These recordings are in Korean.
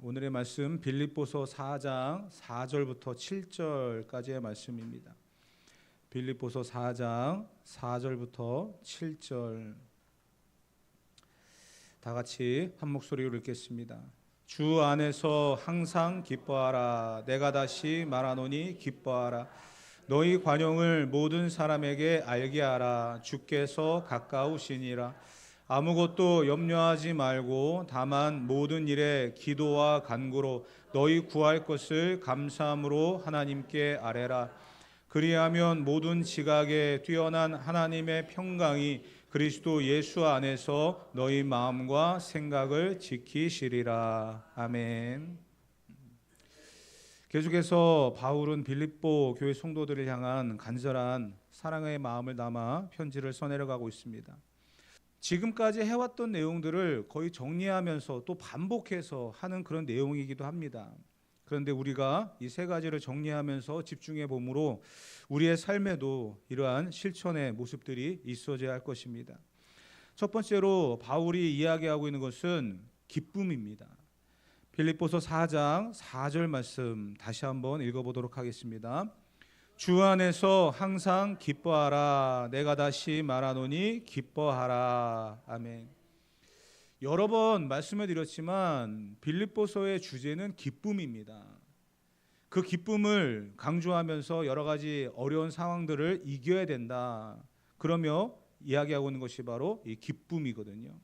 오늘의 말씀 빌립보서 4장 4절부터 7절까지의 말씀입니다. 빌립보서 4장 4절부터 7절 다 같이 한 목소리로 읽겠습니다. 주 안에서 항상 기뻐하라. 내가 다시 말하노니 기뻐하라. 너희 관용을 모든 사람에게 알게 하라. 주께서 가까우시니라. 아무것도 염려하지 말고 다만 모든 일에 기도와 간구로 너희 구할 것을 감사함으로 하나님께 아뢰라. 그리하면 모든 지각에 뛰어난 하나님의 평강이 그리스도 예수 안에서 너희 마음과 생각을 지키시리라. 아멘. 계속해서 바울은 빌립보 교회 성도들을 향한 간절한 사랑의 마음을 담아 편지를 써내려가고 있습니다. 지금까지 해왔던 내용들을 거의 정리하면서 또 반복해서 하는 그런 내용이기도 합니다. 그런데 우리가 이 세 가지를 정리하면서 집중해 보므로 우리의 삶에도 이러한 실천의 모습들이 있어져야 할 것입니다. 첫 번째로 바울이 이야기하고 있는 것은 기쁨입니다. 빌립보서 4장 4절 말씀 다시 한번 읽어보도록 하겠습니다. 주 안에서 항상 기뻐하라. 내가 다시 말하노니 기뻐하라. 아멘. 여러 번 말씀을 드렸지만 빌립보서의 주제는 기쁨입니다. 그 기쁨을 강조하면서 여러 가지 어려운 상황들을 이겨야 된다. 그러며 이야기하고 있는 것이 바로 이 기쁨이거든요.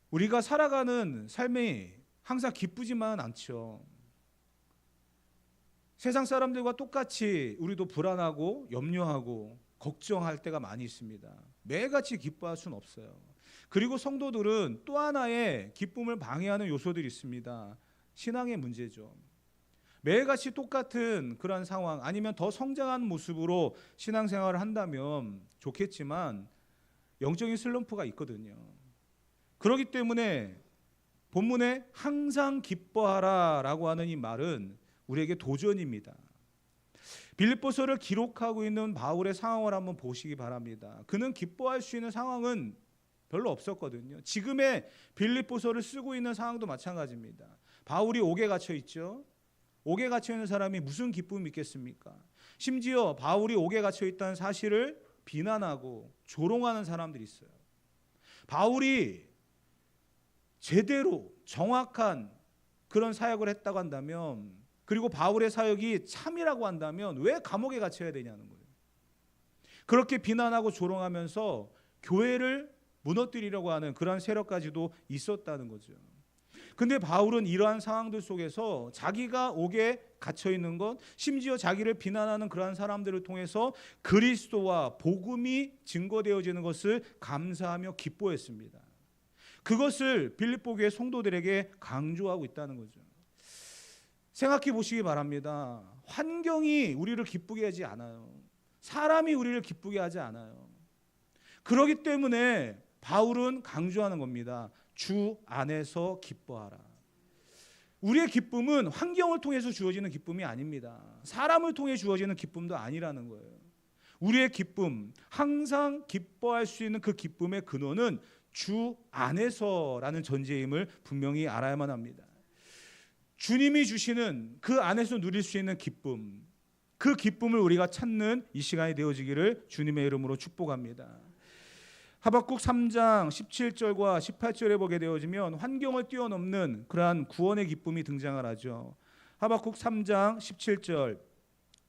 우리가 살아가는 삶이 항상 기쁘지만 않죠. 세상 사람들과 똑같이 우리도 불안하고 염려하고 걱정할 때가 많이 있습니다. 매일같이 기뻐할 수는 없어요. 그리고 성도들은 또 하나의 기쁨을 방해하는 요소들이 있습니다. 신앙의 문제죠. 매일같이 똑같은 그런 상황 아니면 더 성장한 모습으로 신앙생활을 한다면 좋겠지만 영적인 슬럼프가 있거든요. 그렇기 때문에 본문에 항상 기뻐하라 라고 하는 이 말은 우리에게 도전입니다. 빌립보서를 기록하고 있는 바울의 상황을 한번 보시기 바랍니다. 그는 기뻐할 수 있는 상황은 별로 없었거든요. 지금의 빌립보서를 쓰고 있는 상황도 마찬가지입니다. 바울이 옥에 갇혀 있죠. 옥에 갇혀 있는 사람이 무슨 기쁨이 있겠습니까? 심지어 바울이 옥에 갇혀 있다는 사실을 비난하고 조롱하는 사람들이 있어요. 바울이 제대로 정확한 그런 사역을 했다고 한다면, 그리고 바울의 사역이 참이라고 한다면 왜 감옥에 갇혀야 되냐는 거예요. 그렇게 비난하고 조롱하면서 교회를 무너뜨리려고 하는 그러한 세력까지도 있었다는 거죠. 근데 바울은 이러한 상황들 속에서 자기가 옥에 갇혀 있는 것, 심지어 자기를 비난하는 그러한 사람들을 통해서 그리스도와 복음이 증거되어지는 것을 감사하며 기뻐했습니다. 그것을 빌립보 교회 성도들에게 강조하고 있다는 거죠. 생각해 보시기 바랍니다. 환경이 우리를 기쁘게 하지 않아요. 사람이 우리를 기쁘게 하지 않아요. 그렇기 때문에 바울은 강조하는 겁니다. 주 안에서 기뻐하라. 우리의 기쁨은 환경을 통해서 주어지는 기쁨이 아닙니다. 사람을 통해 주어지는 기쁨도 아니라는 거예요. 우리의 기쁨, 항상 기뻐할 수 있는 그 기쁨의 근원은 주 안에서라는 전제임을 분명히 알아야만 합니다. 주님이 주시는 그 안에서 누릴 수 있는 기쁨, 그 기쁨을 우리가 찾는 이 시간이 되어지기를 주님의 이름으로 축복합니다. 하박국 3장 17절과 18절에 보게 되어지면 환경을 뛰어넘는 그러한 구원의 기쁨이 등장을 하죠. 하박국 3장 17절,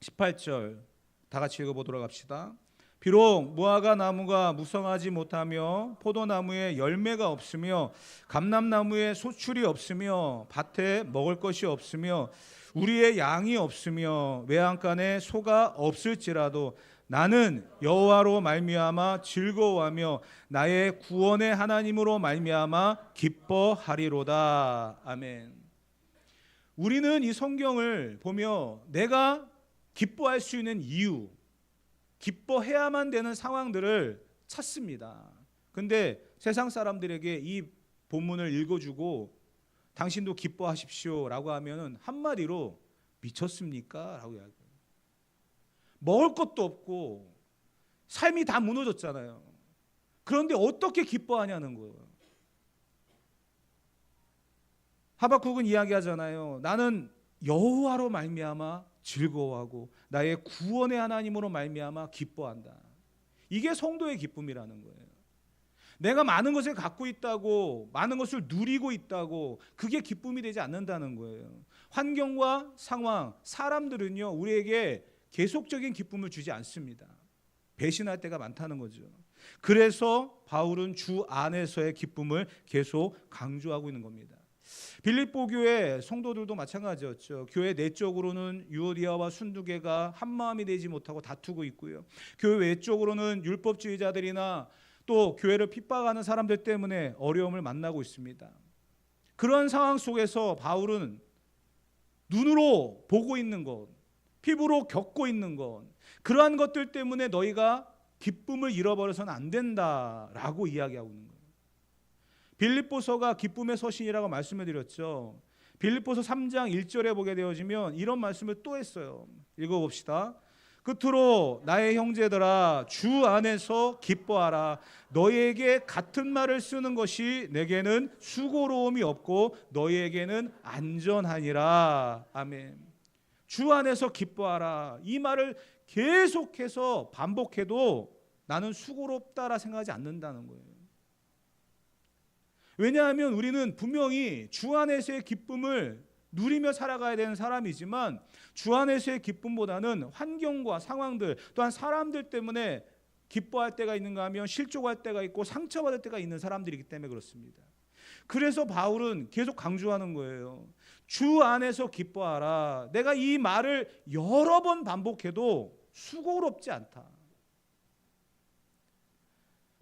18절 다 같이 읽어보도록 합시다. 비록 무화과 나무가 무성하지 못하며 포도나무에 열매가 없으며 감람나무에 소출이 없으며 밭에 먹을 것이 없으며 우리의 양이 없으며 외양간에 소가 없을지라도 나는 여호와로 말미암아 즐거워하며 나의 구원의 하나님으로 말미암아 기뻐하리로다. 아멘. 우리는 이 성경을 보며 내가 기뻐할 수 있는 이유, 기뻐해야만 되는 상황들을 찾습니다. 근데 세상 사람들에게 이 본문을 읽어주고 당신도 기뻐하십시오 라고 하면은 한마디로 미쳤습니까? 라고 이야기해요. 먹을 것도 없고 삶이 다 무너졌잖아요. 그런데 어떻게 기뻐하냐는 거예요. 하박국은 이야기하잖아요. 나는 여호와로 말미암아 즐거워하고 나의 구원의 하나님으로 말미암아 기뻐한다. 이게 성도의 기쁨이라는 거예요. 내가 많은 것을 갖고 있다고, 많은 것을 누리고 있다고, 그게 기쁨이 되지 않는다는 거예요. 환경과 상황, 사람들은요 우리에게 계속적인 기쁨을 주지 않습니다. 배신할 때가 많다는 거죠. 그래서 바울은 주 안에서의 기쁨을 계속 강조하고 있는 겁니다. 빌립보 교회 성도들도 마찬가지였죠. 교회 내적으로는 유오디아와 순두개가 한 마음이 되지 못하고 다투고 있고요. 교회 외적으로는 율법주의자들이나 또 교회를 핍박하는 사람들 때문에 어려움을 만나고 있습니다. 그런 상황 속에서 바울은 눈으로 보고 있는 것, 피부로 겪고 있는 것, 그러한 것들 때문에 너희가 기쁨을 잃어버려서는 안 된다라고 이야기하고 있는 거예요. 빌립보서가 기쁨의 서신이라고 말씀을 드렸죠. 빌립보서 3장 1절에 보게 되어지면 이런 말씀을 또 했어요. 읽어봅시다. 끝으로 나의 형제들아 주 안에서 기뻐하라. 너희에게 같은 말을 쓰는 것이 내게는 수고로움이 없고 너희에게는 안전하니라. 아멘. 주 안에서 기뻐하라. 이 말을 계속해서 반복해도 나는 수고롭다라 생각하지 않는다는 거예요. 왜냐하면 우리는 분명히 주 안에서의 기쁨을 누리며 살아가야 되는 사람이지만 주 안에서의 기쁨보다는 환경과 상황들 또한 사람들 때문에 기뻐할 때가 있는가 하면 실족할 때가 있고 상처받을 때가 있는 사람들이기 때문에 그렇습니다. 그래서 바울은 계속 강조하는 거예요. 주 안에서 기뻐하라. 내가 이 말을 여러 번 반복해도 수고롭지 않다.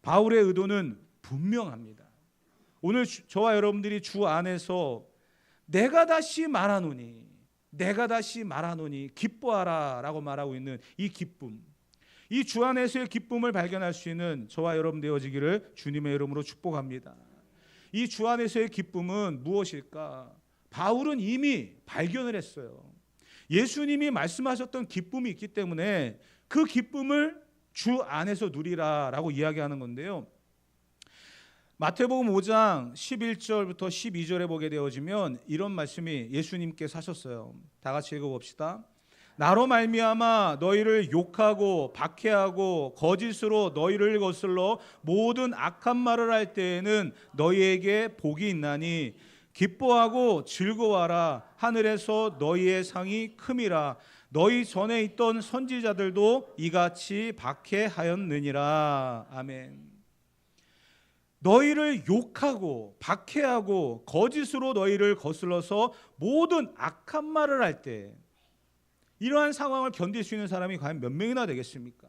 바울의 의도는 분명합니다. 오늘 저와 여러분들이 주 안에서 내가 다시 말하노니 기뻐하라 라고 말하고 있는 이 기쁨, 이 주 안에서의 기쁨을 발견할 수 있는 저와 여러분 되어지기를 주님의 이름으로 축복합니다. 이 주 안에서의 기쁨은 무엇일까? 바울은 이미 발견을 했어요. 예수님이 말씀하셨던 기쁨이 있기 때문에 그 기쁨을 주 안에서 누리라라고 이야기하는 건데요. 마태복음 5장 11절부터 12절에 보게 되어지면 이런 말씀이 예수님께서 하셨어요. 다 같이 읽어봅시다. 나로 말미암아 너희를 욕하고 박해하고 거짓으로 너희를 거슬러 모든 악한 말을 할 때에는 너희에게 복이 있나니 기뻐하고 즐거워하라. 하늘에서 너희의 상이 큼이라. 너희 전에 있던 선지자들도 이같이 박해하였느니라. 아멘. 너희를 욕하고 박해하고 거짓으로 너희를 거슬러서 모든 악한 말을 할 때 이러한 상황을 견딜 수 있는 사람이 과연 몇 명이나 되겠습니까?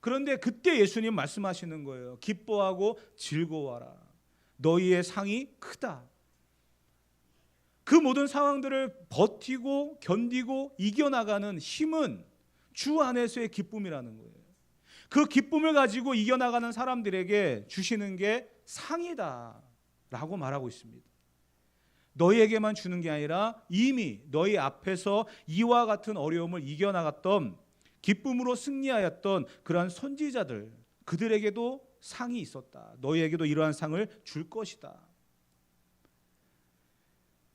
그런데 그때 예수님 말씀하시는 거예요. 기뻐하고 즐거워하라. 너희의 상이 크다. 그 모든 상황들을 버티고 견디고 이겨나가는 힘은 주 안에서의 기쁨이라는 거예요. 그 기쁨을 가지고 이겨나가는 사람들에게 주시는 게 상이다 라고 말하고 있습니다. 너희에게만 주는 게 아니라 이미 너희 앞에서 이와 같은 어려움을 이겨나갔던, 기쁨으로 승리하였던 그러한 선지자들, 그들에게도 상이 있었다. 너희에게도 이러한 상을 줄 것이다.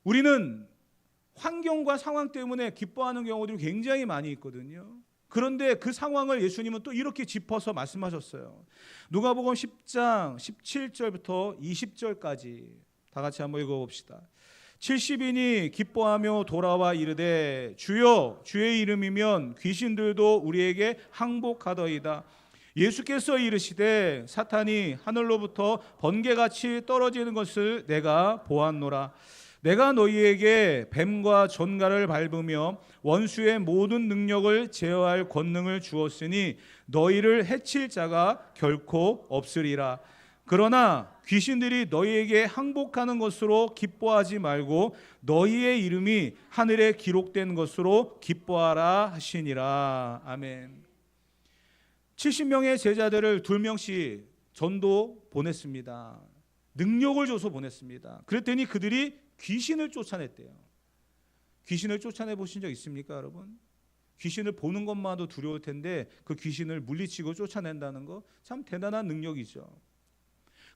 우리는 환경과 상황 때문에 기뻐하는 경우들이 굉장히 많이 있거든요. 그런데 그 상황을 예수님은 또 이렇게 짚어서 말씀하셨어요. 누가복음 10장 17절부터 20절까지 다 같이 한번 읽어봅시다. 70인이 기뻐하며 돌아와 이르되 주여 주의 이름이면 귀신들도 우리에게 항복하더이다. 예수께서 이르시되 사탄이 하늘로부터 번개같이 떨어지는 것을 내가 보았노라. 내가 너희에게 뱀과 전갈을 밟으며 원수의 모든 능력을 제어할 권능을 주었으니 너희를 해칠 자가 결코 없으리라. 그러나 귀신들이 너희에게 항복하는 것으로 기뻐하지 말고 너희의 이름이 하늘에 기록된 것으로 기뻐하라 하시니라. 아멘. 70명의 제자들을 2명씩 전도 보냈습니다. 능력을 줘서 보냈습니다. 그랬더니 그들이 귀신을 쫓아냈대요. 귀신을 쫓아내 보신 적 있습니까, 여러분? 귀신을 보는 것만도 두려울 텐데 그 귀신을 물리치고 쫓아낸다는 거 참 대단한 능력이죠.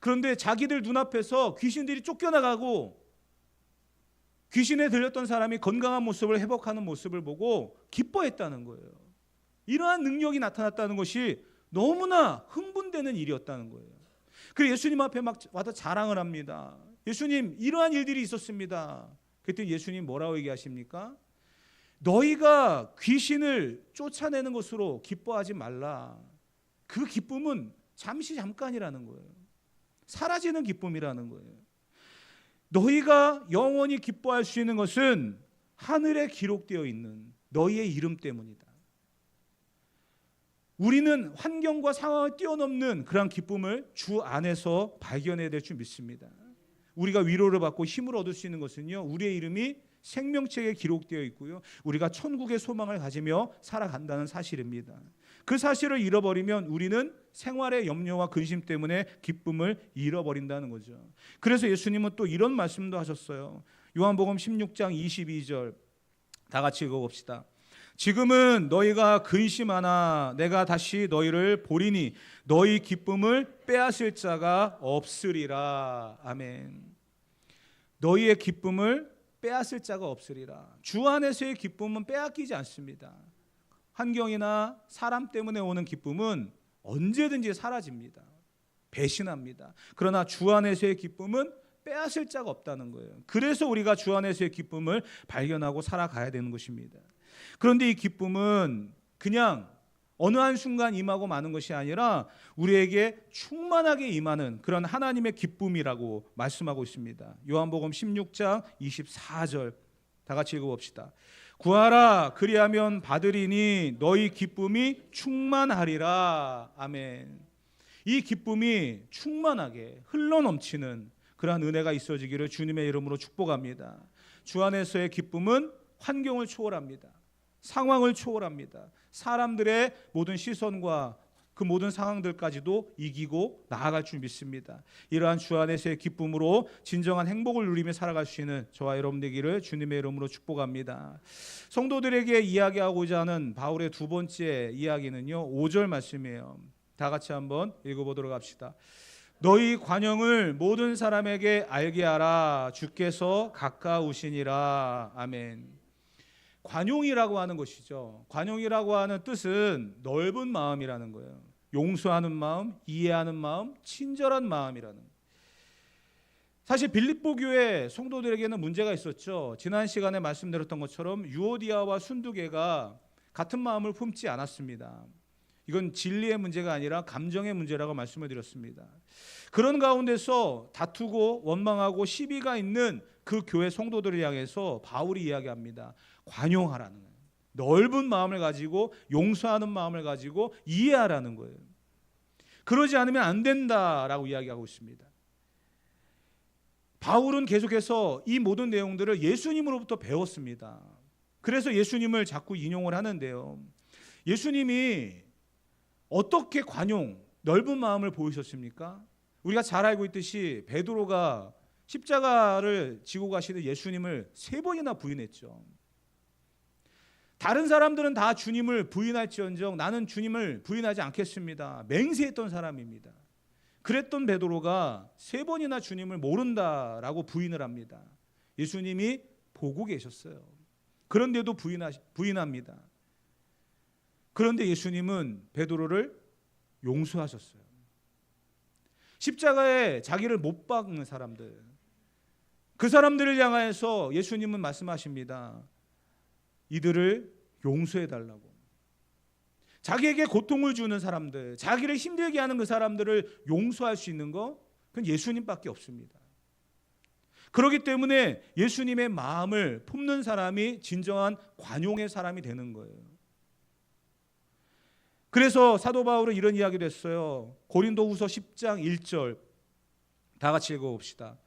그런데 자기들 눈앞에서 귀신들이 쫓겨나가고 귀신에 들렸던 사람이 건강한 모습을 회복하는 모습을 보고 기뻐했다는 거예요. 이러한 능력이 나타났다는 것이 너무나 흥분되는 일이었다는 거예요. 그래서 예수님 앞에 막 와서 자랑을 합니다. 예수님, 이러한 일들이 있었습니다. 그랬더니 예수님 뭐라고 얘기하십니까? 너희가 귀신을 쫓아내는 것으로 기뻐하지 말라. 그 기쁨은 잠깐이라는 거예요. 사라지는 기쁨이라는 거예요. 너희가 영원히 기뻐할 수 있는 것은 하늘에 기록되어 있는 너희의 이름 때문이다. 우리는 환경과 상황을 뛰어넘는 그런 기쁨을 주 안에서 발견해야 될 줄 믿습니다. 우리가 위로를 받고 힘을 얻을 수 있는 것은요, 우리의 이름이 생명책에 기록되어 있고요, 우리가 천국의 소망을 가지며 살아간다는 사실입니다. 그 사실을 잃어버리면 우리는 생활의 염려와 근심 때문에 기쁨을 잃어버린다는 거죠. 그래서 예수님은 또 이런 말씀도 하셨어요. 요한복음 16장 22절 다 같이 읽어봅시다. 지금은 너희가 근심하나 내가 다시 너희를 보리니 너희 기쁨을 빼앗을 자가 없으리라. 아멘. 너희의 기쁨을 빼앗을 자가 없으리라. 주 안에서의 기쁨은 빼앗기지 않습니다. 환경이나 사람 때문에 오는 기쁨은 언제든지 사라집니다. 배신합니다. 그러나 주 안에서의 기쁨은 빼앗을 자가 없다는 거예요. 그래서 우리가 주 안에서의 기쁨을 발견하고 살아가야 되는 것입니다. 그런데 이 기쁨은 그냥 어느 한순간 임하고 마는 것이 아니라 우리에게 충만하게 임하는 그런 하나님의 기쁨이라고 말씀하고 있습니다. 요한복음 16장 24절 다 같이 읽어봅시다. 구하라 그리하면 받으리니 너희 기쁨이 충만하리라. 아멘. 이 기쁨이 충만하게 흘러넘치는 그러한 은혜가 있어지기를 주님의 이름으로 축복합니다. 주 안에서의 기쁨은 환경을 초월합니다. 상황을 초월합니다. 사람들의 모든 시선과 그 모든 상황들까지도 이기고 나아갈 줄 믿습니다. 이러한 주 안에서의 기쁨으로 진정한 행복을 누리며 살아갈 수 있는 저와 여러분 되기를 주님의 이름으로 축복합니다. 성도들에게 이야기하고자 하는 바울의 두 번째 이야기는요, 5절 말씀이에요. 다 같이 한번 읽어보도록 합시다. 너희 관용을 모든 사람에게 알게 하라. 주께서 가까우시니라. 아멘. 관용이라고 하는 것이죠. 관용이라고 하는 뜻은 넓은 마음이라는 거예요. 용서하는 마음, 이해하는 마음, 친절한 마음이라는 거예요. 사실 빌립보 교회 성도들에게는 문제가 있었죠. 지난 시간에 말씀드렸던 것처럼 유오디아와 순두계가 같은 마음을 품지 않았습니다. 이건 진리의 문제가 아니라 감정의 문제라고 말씀을 드렸습니다. 그런 가운데서 다투고 원망하고 시비가 있는 그 교회 성도들을 향해서 바울이 이야기합니다. 관용하라는 거예요. 넓은 마음을 가지고 용서하는 마음을 가지고 이해하라는 거예요. 그러지 않으면 안 된다라고 이야기하고 있습니다. 바울은 계속해서 이 모든 내용들을 예수님으로부터 배웠습니다. 그래서 예수님을 자꾸 인용을 하는데요. 예수님이 어떻게 관용, 넓은 마음을 보이셨습니까? 우리가 잘 알고 있듯이 베드로가 십자가를 지고 가시는 예수님을 3번이나 부인했죠. 다른 사람들은 다 주님을 부인할지언정 나는 주님을 부인하지 않겠습니다. 맹세했던 사람입니다. 그랬던 베드로가 3번이나 주님을 모른다라고 부인을 합니다. 예수님이 보고 계셨어요. 그런데도 부인합니다. 그런데 예수님은 베드로를 용서하셨어요. 십자가에 자기를 못 박는 사람들, 그 사람들을 향하여서 예수님은 말씀하십니다. 이들을 용서해달라고. 자기에게 고통을 주는 사람들, 자기를 힘들게 하는 그 사람들을 용서할 수 있는 거, 그건 예수님밖에 없습니다. 그렇기 때문에 예수님의 마음을 품는 사람이 진정한 관용의 사람이 되는 거예요. 그래서 사도 바울은 이런 이야기를 했어요. 고린도후서 10장 1절 다 같이 읽어봅시다.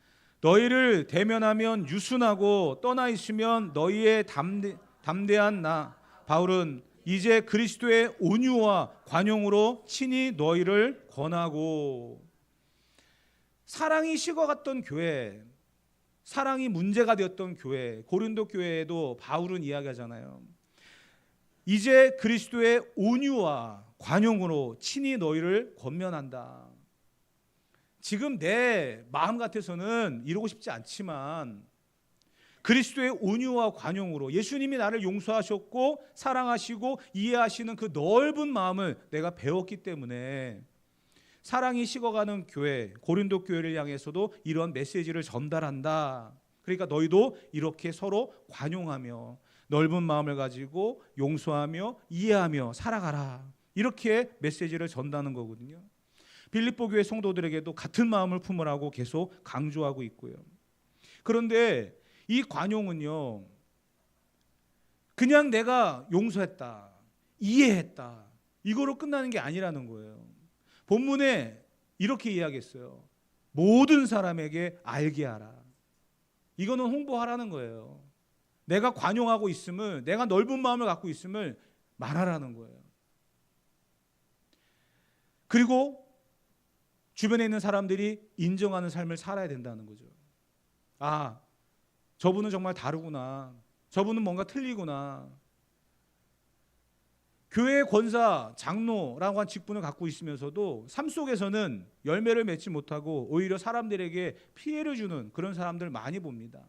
너희를 대면하면 유순하고 떠나 있으면 너희의 담대한 나 바울은 이제 그리스도의 온유와 관용으로 친히 너희를 권하고. 사랑이 식어갔던 교회, 사랑이 문제가 되었던 교회, 고린도 교회에도 바울은 이야기하잖아요. 이제 그리스도의 온유와 관용으로 친히 너희를 권면한다. 지금 내 마음 같아서는 이러고 싶지 않지만 그리스도의 온유와 관용으로 예수님이 나를 용서하셨고 사랑하시고 이해하시는 그 넓은 마음을 내가 배웠기 때문에 사랑이 식어가는 교회, 고린도 교회를 향해서도 이런 메시지를 전달한다. 그러니까 너희도 이렇게 서로 관용하며 넓은 마음을 가지고 용서하며 이해하며 살아가라. 이렇게 메시지를 전하는 거거든요. 빌립보 교회 성도들에게도 같은 마음을 품으라고 계속 강조하고 있고요. 그런데 이 관용은요, 그냥 내가 용서했다, 이해했다, 이거로 끝나는 게 아니라는 거예요. 본문에 이렇게 이야기했어요. 모든 사람에게 알게 하라. 이거는 홍보하라는 거예요. 내가 관용하고 있음을, 내가 넓은 마음을 갖고 있음을 말하라는 거예요. 그리고 주변에 있는 사람들이 인정하는 삶을 살아야 된다는 거죠. 아, 저분은 정말 다르구나. 저분은 뭔가 틀리구나. 교회 권사, 장로라고 한 직분을 갖고 있으면서도 삶 속에서는 열매를 맺지 못하고 오히려 사람들에게 피해를 주는 그런 사람들 많이 봅니다.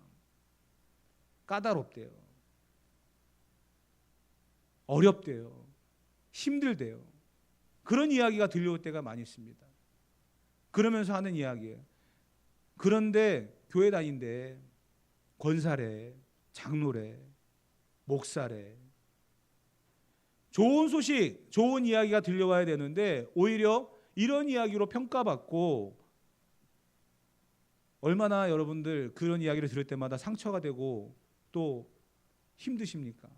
까다롭대요. 어렵대요. 힘들대요. 그런 이야기가 들려올 때가 많이 있습니다. 그러면서 하는 이야기예요. 그런데 교회 다닌데 권사래, 장로래, 목사래. 좋은 소식, 좋은 이야기가 들려와야 되는데 오히려 이런 이야기로 평가받고 얼마나 여러분들 그런 이야기를 들을 때마다 상처가 되고 또 힘드십니까?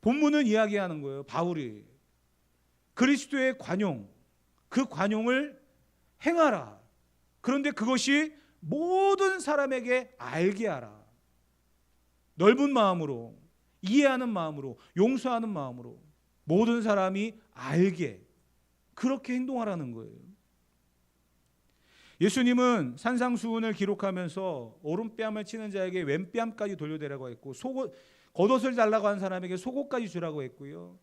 본문은 이야기하는 거예요. 바울이 그리스도의 관용, 그 관용을 행하라. 그런데 그것이 모든 사람에게 알게 하라. 넓은 마음으로, 이해하는 마음으로, 용서하는 마음으로 모든 사람이 알게, 그렇게 행동하라는 거예요. 예수님은 산상수훈을 기록하면서 오른뺨을 치는 자에게 왼뺨까지 돌려대라고 했고, 겉옷을 달라고 하는 사람에게 속옷까지 주라고 했고요,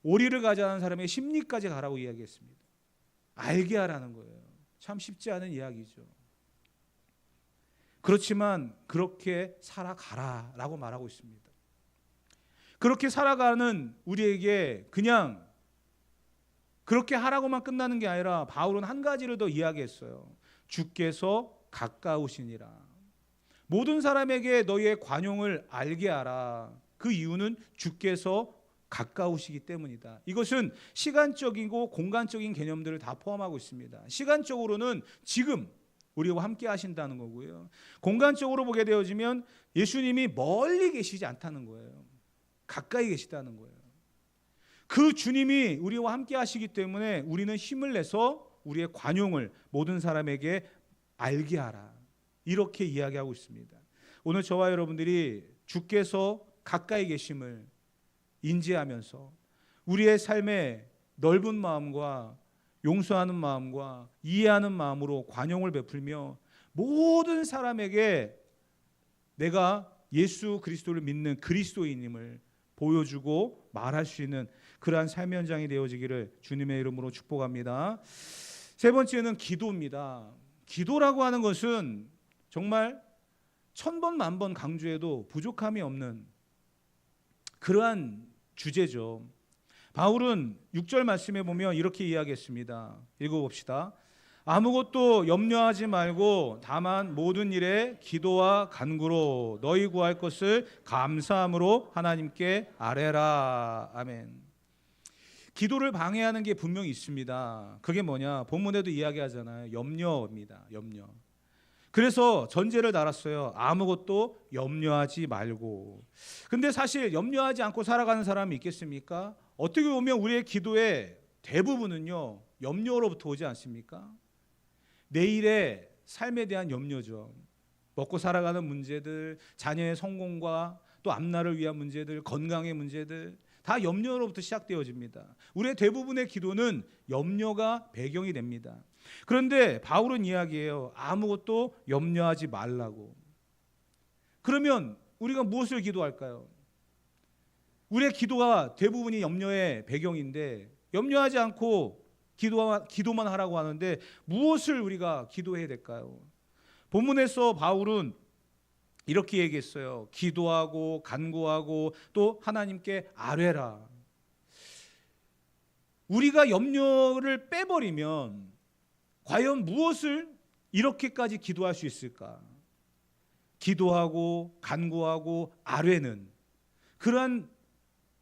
오리를 가자는 사람에게 심리까지 가라고 이야기했습니다. 알게 하라는 거예요. 참 쉽지 않은 이야기죠. 그렇지만 그렇게 살아가라라고 말하고 있습니다. 그렇게 살아가는 우리에게 그냥 그렇게 하라고만 끝나는 게 아니라 바울은 한 가지를 더 이야기했어요. 주께서 가까우시니라. 모든 사람에게 너희의 관용을 알게 하라. 그 이유는 주께서 가까우시기 때문이다. 이것은 시간적이고 공간적인 개념들을 다 포함하고 있습니다. 시간적으로는 지금 우리와 함께 하신다는 거고요. 공간적으로 보게 되어지면 예수님이 멀리 계시지 않다는 거예요. 가까이 계시다는 거예요. 그 주님이 우리와 함께 하시기 때문에 우리는 힘을 내서 우리의 관용을 모든 사람에게 알게 하라. 이렇게 이야기하고 있습니다. 오늘 저와 여러분들이 주께서 가까이 계심을 인지하면서 우리의 삶에 넓은 마음과 용서하는 마음과 이해하는 마음으로 관용을 베풀며 모든 사람에게 내가 예수 그리스도를 믿는 그리스도인임을 보여주고 말할 수 있는 그러한 삶의 현장이 되어지기를 주님의 이름으로 축복합니다. 세 번째는 기도입니다. 기도라고 하는 것은 정말 1000번 만번 강조해도 부족함이 없는 그러한 주제죠. 바울은 6절 말씀에 보면 이렇게 이야기했습니다. 읽어봅시다. 아무것도 염려하지 말고 다만 모든 일에 기도와 간구로 너희 구할 것을 감사함으로 하나님께 아뢰라. 아멘. 기도를 방해하는 게 분명히 있습니다. 그게 뭐냐? 본문에도 이야기하잖아요. 염려입니다. 염려. 그래서 전제를 달았어요. 아무것도 염려하지 말고. 근데 사실 염려하지 않고 살아가는 사람이 있겠습니까? 어떻게 보면 우리의 기도의 대부분은요, 염려로부터 오지 않습니까? 내일의 삶에 대한 염려죠. 먹고 살아가는 문제들, 자녀의 성공과 또 앞날을 위한 문제들, 건강의 문제들, 다 염려로부터 시작되어집니다. 우리의 대부분의 기도는 염려가 배경이 됩니다. 그런데 바울은 이야기해요. 아무것도 염려하지 말라고. 그러면 우리가 무엇을 기도할까요? 우리의 기도가 대부분이 염려의 배경인데 염려하지 않고 기도만 하라고 하는데 무엇을 우리가 기도해야 될까요? 본문에서 바울은 이렇게 얘기했어요. 기도하고 간구하고 또 하나님께 아뢰라. 우리가 염려를 빼버리면 과연 무엇을 이렇게까지 기도할 수 있을까? 기도하고 간구하고 아뢰는 그러한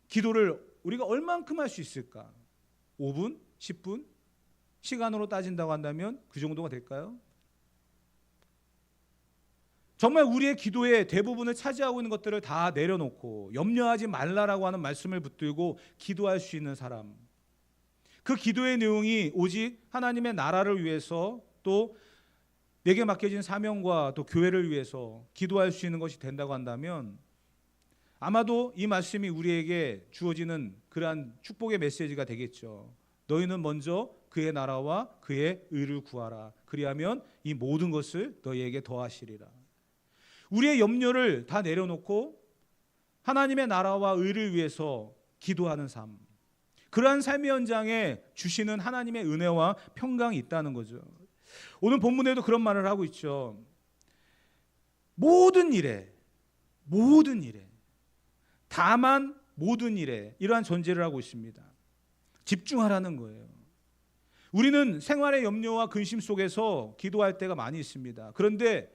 기도를 우리가 얼만큼 할 수 있을까? 5분? 10분? 시간으로 따진다고 한다면 그 정도가 될까요? 정말 우리의 기도의 대부분을 차지하고 있는 것들을 다 내려놓고 염려하지 말라라고 하는 말씀을 붙들고 기도할 수 있는 사람, 그 기도의 내용이 오직 하나님의 나라를 위해서 또 내게 맡겨진 사명과 또 교회를 위해서 기도할 수 있는 것이 된다고 한다면 아마도 이 말씀이 우리에게 주어지는 그러한 축복의 메시지가 되겠죠. 너희는 먼저 그의 나라와 그의 의를 구하라. 그리하면 이 모든 것을 너희에게 더하시리라. 우리의 염려를 다 내려놓고 하나님의 나라와 의를 위해서 기도하는 삶, 그러한 삶의 현장에 주시는 하나님의 은혜와 평강이 있다는 거죠. 오늘 본문에도 그런 말을 하고 있죠. 모든 일에 다만 모든 일에 이러한 전제를 하고 있습니다. 집중하라는 거예요. 우리는 생활의 염려와 근심 속에서 기도할 때가 많이 있습니다. 그런데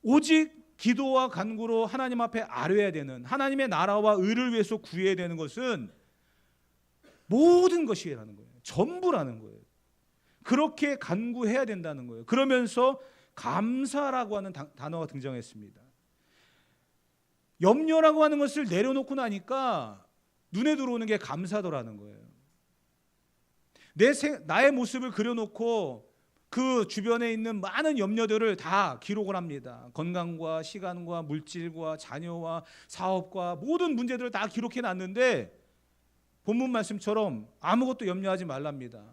오직 기도와 간구로 하나님 앞에 아뢰어야 되는, 하나님의 나라와 의를 위해서 구해야 되는 것은 모든 것이라는 거예요. 전부라는 거예요. 그렇게 간구해야 된다는 거예요. 그러면서 감사라고 하는 단어가 등장했습니다. 염려라고 하는 것을 내려놓고 나니까 눈에 들어오는 게 감사더라는 거예요. 나의 모습을 그려놓고 그 주변에 있는 많은 염려들을 다 기록을 합니다. 건강과 시간과 물질과 자녀와 사업과 모든 문제들을 다 기록해 놨는데 본문 말씀처럼 아무것도 염려하지 말랍니다.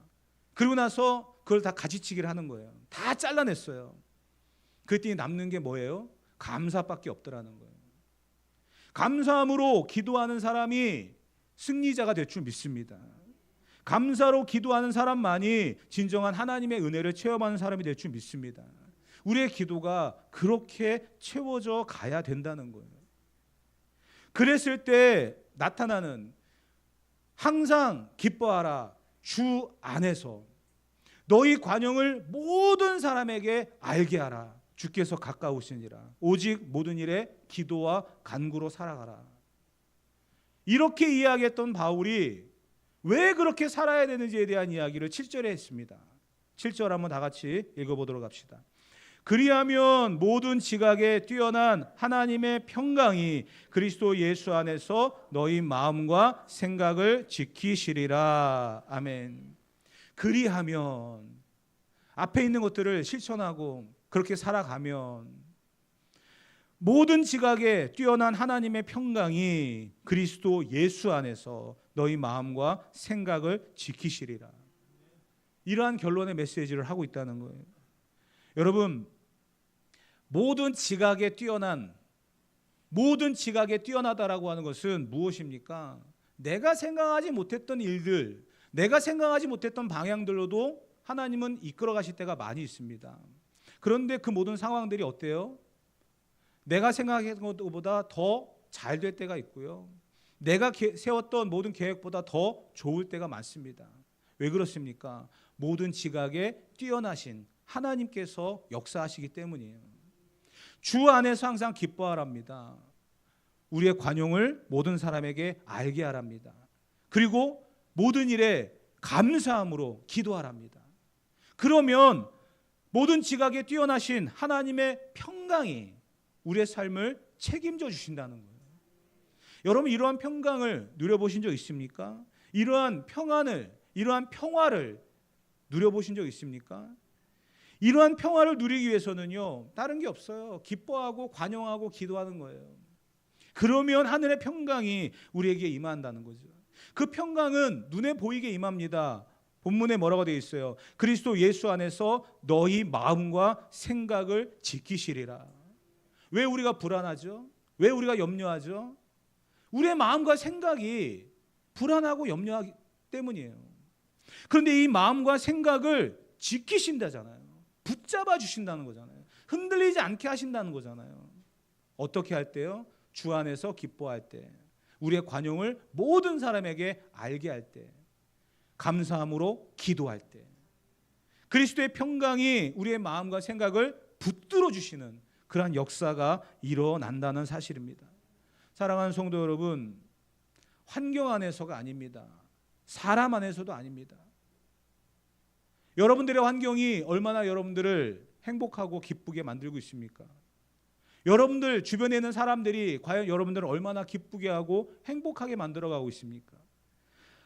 그리고 나서 그걸 다 가지치기를 하는 거예요. 다 잘라냈어요. 그랬더니 남는 게 뭐예요? 감사밖에 없더라는 거예요. 감사함으로 기도하는 사람이 승리자가 될 줄 믿습니다. 감사로 기도하는 사람만이 진정한 하나님의 은혜를 체험하는 사람이 될 줄 믿습니다. 우리의 기도가 그렇게 채워져 가야 된다는 거예요. 그랬을 때 나타나는 항상 기뻐하라 주 안에서 너희 관용을 모든 사람에게 알게 하라 주께서 가까우시니라 오직 모든 일에 기도와 간구로 살아가라. 이렇게 이야기했던 바울이 왜 그렇게 살아야 되는지에 대한 이야기를 7절에 했습니다. 7절 한번 다 같이 읽어보도록 합시다. 그리하면 모든 지각에 뛰어난 하나님의 평강이 그리스도 예수 안에서 너희 마음과 생각을 지키시리라. 아멘. 그리하면 앞에 있는 것들을 실천하고 그렇게 살아가면 모든 지각에 뛰어난 하나님의 평강이 그리스도 예수 안에서 너희 마음과 생각을 지키시리라. 이러한 결론의 메시지를 하고 있다는 거예요. 여러분, 모든 지각에 뛰어나다라고 하는 것은 무엇입니까? 내가 생각하지 못했던 일들, 내가 생각하지 못했던 방향들로도 하나님은 이끌어 가실 때가 많이 있습니다. 그런데 그 모든 상황들이 어때요? 내가 생각했던 것보다 더 잘 될 때가 있고요. 내가 세웠던 모든 계획보다 더 좋을 때가 많습니다. 왜 그렇습니까? 모든 지각에 뛰어나신 하나님께서 역사하시기 때문이에요. 주 안에서 항상 기뻐하랍니다. 우리의 관용을 모든 사람에게 알게 하랍니다. 그리고 모든 일에 감사함으로 기도하랍니다. 그러면 모든 지각에 뛰어나신 하나님의 평강이 우리의 삶을 책임져 주신다는 거예요. 여러분, 이러한 평강을 누려보신 적 있습니까? 이러한 평안을, 이러한 평화를 누려보신 적 있습니까? 이러한 평화를 누리기 위해서는요, 다른 게 없어요. 기뻐하고 관용하고 기도하는 거예요. 그러면 하늘의 평강이 우리에게 임한다는 거죠. 그 평강은 눈에 보이게 임합니다. 본문에 뭐라고 되어 있어요? 그리스도 예수 안에서 너희 마음과 생각을 지키시리라. 왜 우리가 불안하죠? 왜 우리가 염려하죠? 우리의 마음과 생각이 불안하고 염려하기 때문이에요. 그런데 이 마음과 생각을 지키신다잖아요. 붙잡아 주신다는 거잖아요. 흔들리지 않게 하신다는 거잖아요. 어떻게 할 때요? 주 안에서 기뻐할 때, 우리의 관용을 모든 사람에게 알게 할 때, 감사함으로 기도할 때, 그리스도의 평강이 우리의 마음과 생각을 붙들어 주시는 그러한 역사가 일어난다는 사실입니다. 사랑하는 성도 여러분, 환경 안에서가 아닙니다. 사람 안에서도 아닙니다. 여러분들의 환경이 얼마나 여러분들을 행복하고 기쁘게 만들고 있습니까? 여러분들 주변에 있는 사람들이 과연 여러분들을 얼마나 기쁘게 하고 행복하게 만들어가고 있습니까?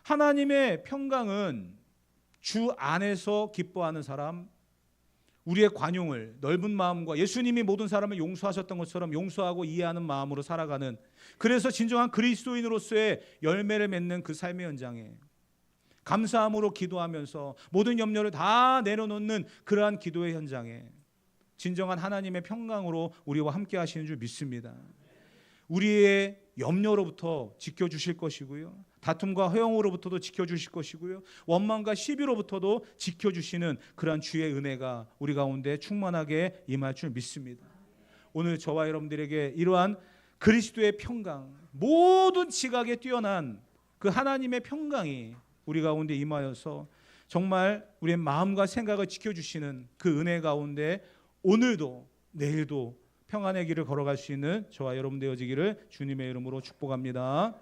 하나님의 평강은 주 안에서 기뻐하는 사람, 우리의 관용을 넓은 마음과 예수님이 모든 사람을 용서하셨던 것처럼 용서하고 이해하는 마음으로 살아가는, 그래서 진정한 그리스도인으로서의 열매를 맺는 그 삶의 현장에 감사함으로 기도하면서 모든 염려를 다 내려놓는 그러한 기도의 현장에 진정한 하나님의 평강으로 우리와 함께 하시는 줄 믿습니다. 우리의 염려로부터 지켜주실 것이고요, 다툼과 허영으로부터도 지켜주실 것이고요, 원망과 시비로부터도 지켜주시는 그러한 주의 은혜가 우리 가운데 충만하게 임할 줄 믿습니다. 오늘 저와 여러분들에게 이러한 그리스도의 평강, 모든 지각에 뛰어난 그 하나님의 평강이 우리 가운데 임하여서 정말 우리의 마음과 생각을 지켜주시는 그 은혜 가운데 오늘도 내일도 평안의 길을 걸어갈 수 있는 저와 여러분 되어지기를 주님의 이름으로 축복합니다.